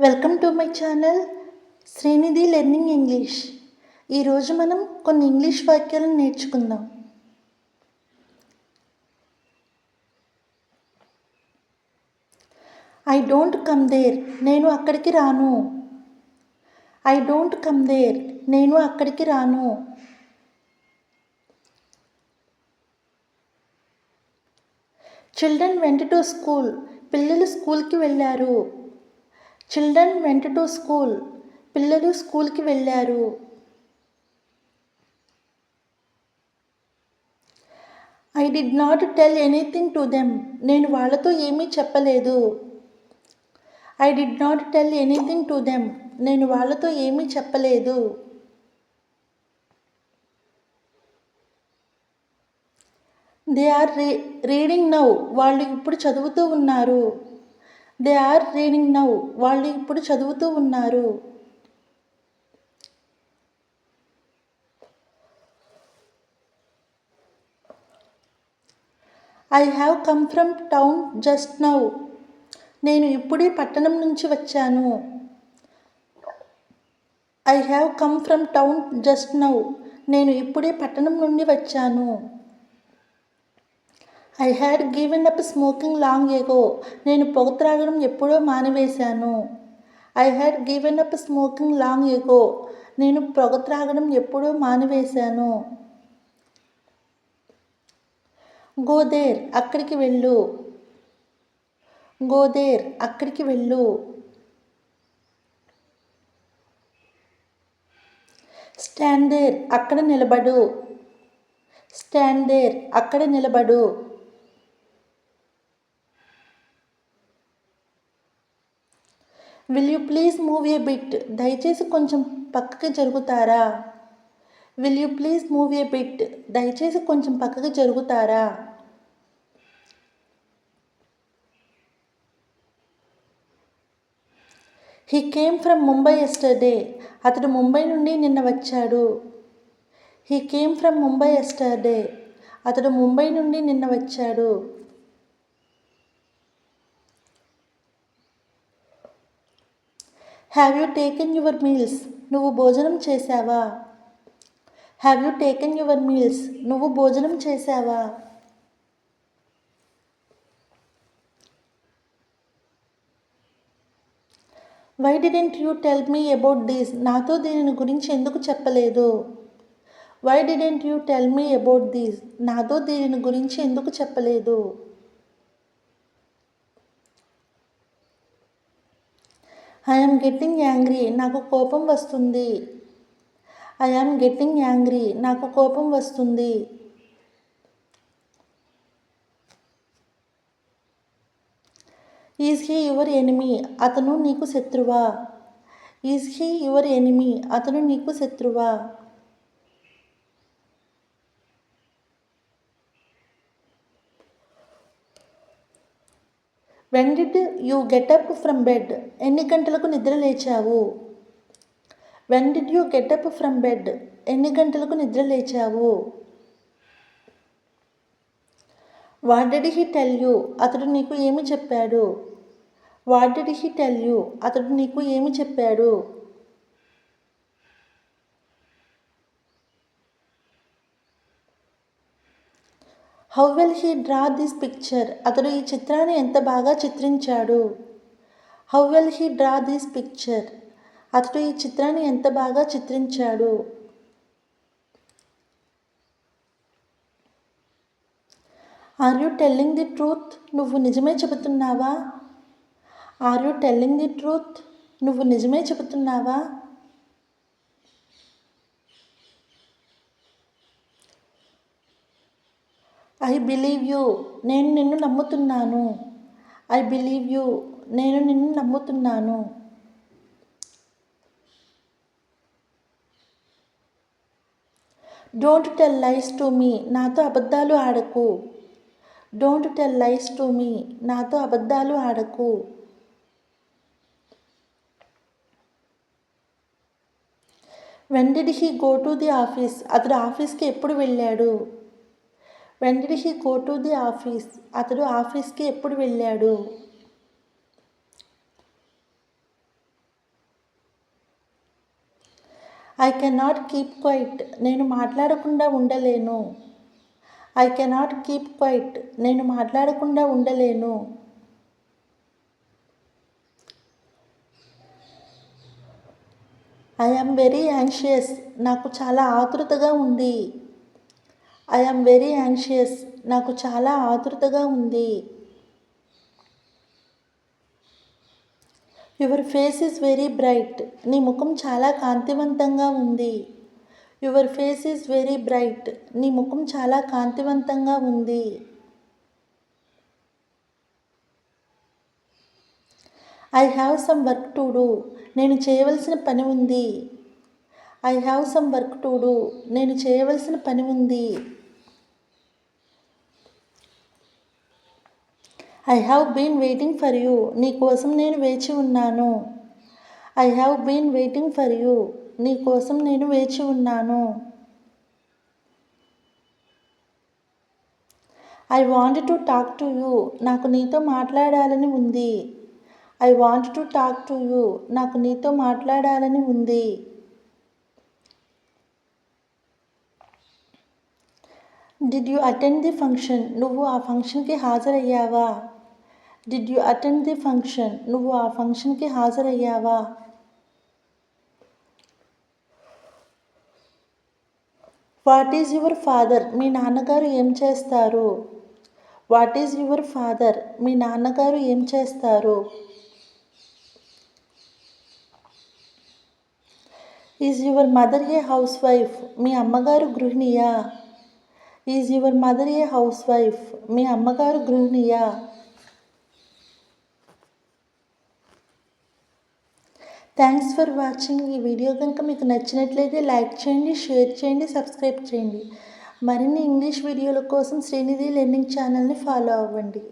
Welcome to my channel Srinidhi learning English. ఈరోజు మనం కొన్ని ఇంగ్లీష్ వాక్యాలను నేర్చుకుందాం. ఐ డోంట్ కమ్ దేర్, నేను అక్కడికి రాను. ఐ డోంట్ కమ్ దేర్, నేను అక్కడికి రాను. చిల్డ్రన్ వెంట్ టు స్కూల్, పిల్లలు స్కూల్కి వెళ్ళారు. చిల్డ్రన్ వెంట్ టు స్కూల్, పిల్లలు స్కూల్కి వెళ్ళారు. I did not tell anything to them, నేను వాళ్ళతో ఏమీ చెప్పలేదు. I did not tell anything to them, నేను వాళ్ళతో ఏమీ చెప్పలేదు. దే ఆర్ రీడింగ్ నౌ, వాళ్ళు ఇప్పుడు చదువుతూ ఉన్నారు. దే ఆర్ రీడింగ్ నౌ, వాళ్ళు ఇప్పుడు చదువుతూ ఉన్నారు. I have come from town just now, నేను ఇప్పుడే పట్టణం నుంచి వచ్చాను. I have come from town just now, నేను ఇప్పుడే పట్టణం నుండి వచ్చాను. I had given up smoking long ago, నేను పొగ త్రాగడం ఎప్పుడో మానివేశాను. I had given up smoking long ago, నేను పొగ త్రాగడం ఎప్పుడో మానివేశాను. గో దేర్, అక్కడికి వెళ్ళు. గో దేర్, అక్కడికి వెళ్ళు. స్టాండ్ దేర్, అక్కడ నిలబడు. స్టాండ్ దేర్, అక్కడ నిలబడు. Will you please move a bit, దయచేసి కొంచెం పక్కకి జరుగుతారా. Will you please move a bit, దయచేసి కొంచెం పక్కకి జరుగుతారా. He came from Mumbai yesterday, అతడు ముంబై నుండి నిన్న వచ్చాడు. He came from Mumbai yesterday, అతడు ముంబై నుండి నిన్న వచ్చాడు. Have you taken your meals, నువ్వు భోజనం చేశావా. Have you taken your meals, నువ్వు భోజనం చేశావా. Why didn't you tell me about this, నాతో దీనిని గురించి ఎందుకు చెప్పలేదు. Why didn't you tell me about this, నాతో దీనిని గురించి ఎందుకు చెప్పలేదు. ఐ యామ్ గెట్టింగ్ యాంగ్రీ, నాకు కోపం వస్తుంది. ఐ యామ్ గెట్టింగ్ యాంగ్రీ, నాకు కోపం వస్తుంది. ఈజ్ హీ యువర్ ఎనిమీ, అతను నీకు శత్రువా. ఈజ్ హీ యువర్ ఎనిమీ, అతను నీకు శత్రువా. When did you get up from bed, ఎన్ని గంటలకు నిద్ర లేచావు. When did you get up from bed, ఎన్ని గంటలకు నిద్ర లేచావు. What did he tell you, అతడు నీకు ఏమి చెప్పాడు. What did he tell you, అతడు నీకు ఏమి చెప్పాడు. How well he draw this picture, అతడు ఈ చిత్రాన్ని ఎంత బాగా చిత్రించాడు. How well he draw this picture, అతడు ఈ చిత్రాన్ని ఎంత బాగా చిత్రించాడు. Are you telling the truth, నువ్వు నిజమే చెబుతున్నావా. Are you telling the truth, నువ్వు నిజమే చెబుతున్నావా. ఐ బిలీవ్ యూ, నేను నిన్ను నమ్ముతున్నాను. ఐ బిలీవ్ యూ, నేను నిన్ను నమ్ముతున్నాను. Don't tell lies to me, నాతో అబద్ధాలు ఆడకు. Don't tell lies to me, నాతో అబద్ధాలు ఆడకు. When did he go to the office, అతడు ఆఫీస్కి ఎప్పుడు వెళ్ళాడు. When did he go to the office, అతడు ఆఫీస్కి ఎప్పుడు వెళ్ళాడు. ఐ కెనాట్ కీప్ క్వైట్ నేను మాట్లాడకుండా ఉండలేను. ఐ కెనాట్ కీప్ క్వైట్ నేను మాట్లాడకుండా ఉండలేను. ఐ యామ్ వెరీ యాంగ్షియస్ నాకు చాలా ఆతృతగా ఉంది. ఐ యామ్ వెరీ యాంగ్షియస్ నాకు చాలా ఆతృతగా ఉంది. Your face is very bright నీ ముఖం చాలా కాంతివంతంగా ఉంది. Your face is very bright నీ ముఖం చాలా కాంతివంతంగా ఉంది. I have some work to do నేను చేయవలసిన పని ఉంది. I have some work to do నేను చేయవలసిన పని ఉంది. I have been waiting for you నీ కోసం నేను వేచి ఉన్నాను. I have been waiting for you నీ కోసం నేను వేచి ఉన్నాను. I want to talk to you నాకు నీతో మాట్లాడాలని ఉంది. I want to talk to you నాకు నీతో మాట్లాడాలని ఉంది. Did you attend the function నువ్వు ఆ ఫంక్షన్కి హాజరయ్యావా. Did you attend the function నువ్వు ఆ ఫంక్షన్కి హాజరయ్యావా. వాట్ ఈజ్ యువర్ ఫాదర్ మీ నాన్నగారు ఏం చేస్తారు. వాట్ ఈజ్ యువర్ ఫాదర్ మీ నాన్నగారు ఏం చేస్తారు. Is your mother a housewife మీ అమ్మగారు గృహిణియా. Is your mother a housewife మీ అమ్మగారు గృహిణియా. థ్యాంక్స్ ఫర్ వాచింగ్ ఈ వీడియో కనుక మీకు నచ్చినట్లయితే లైక్ చేయండి, షేర్ చేయండి, సబ్స్క్రైబ్ చేయండి. మరిన్ని ఇంగ్లీష్ వీడియోల కోసం శ్రీనిధి లెర్నింగ్ ఛానల్ని ఫాలో అవ్వండి.